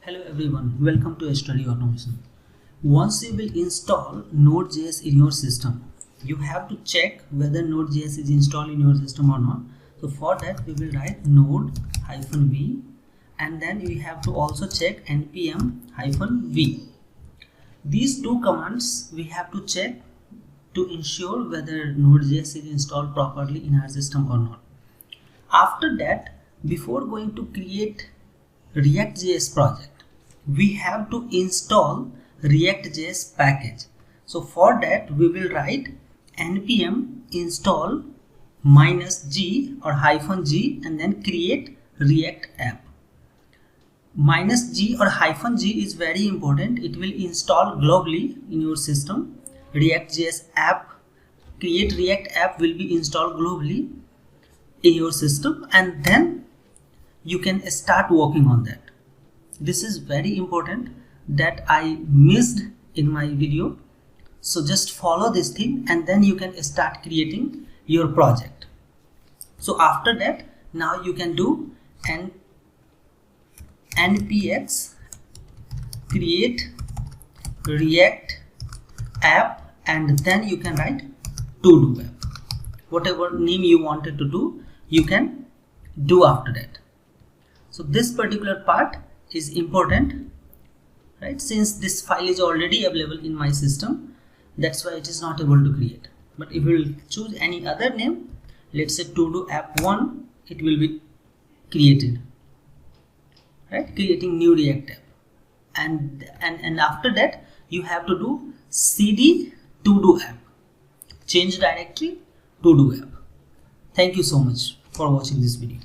Hello everyone, welcome to Study Automation. Once you will install Node.js in your system, you have to check whether Node.js is installed in your system or not. So for that we will write node-v and then we have to also check npm-v. These two commands we have to check to ensure whether Node.js is installed properly in our system or not. After that, before going to create ReactJS project, we have to install ReactJS package. So for that we will write npm install -g or -g and then create React app. -g or -g is very important. It will install globally in your system. ReactJS app, create React app will be installed globally in your system and then you can start working on that. This is very important that I missed in my video. So just follow this thing and then you can start creating your project. So after that, now you can do npx create React app and then you can write to do app. Whatever name you wanted to do, you can do after that. So this particular part is important, right? Since this file is already available in my system, that's why it is not able to create. But if you will choose any other name, let's say to do app 1, it will be created, right? Creating new React app, and after that you have to do cd to do app, change directory to do app. Thank you so much for watching this video.